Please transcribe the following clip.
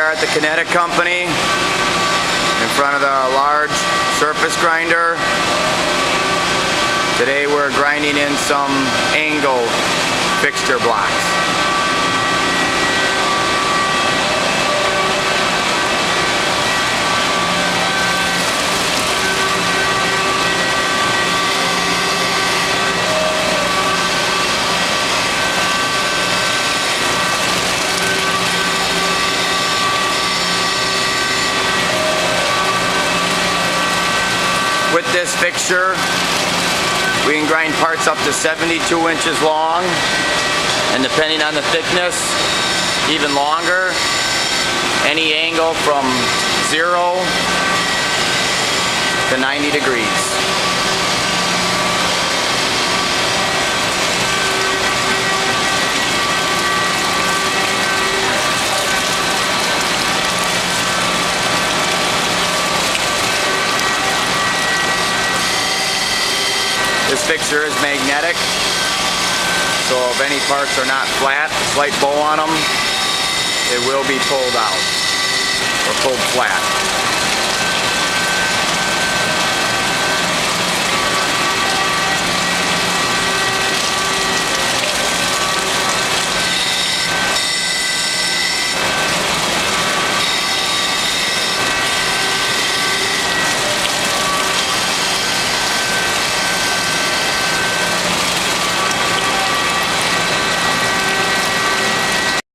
are at the Kinetic Company in front of the large surface grinder. Today we're grinding in some angle fixture blocks. With this fixture, we can grind parts up to 72 inches long, and depending on the thickness, even longer. Any angle from 0 to 90 degrees. This fixture is magnetic, so if any parts are not flat, a slight bow on them, it will be pulled out or pulled flat.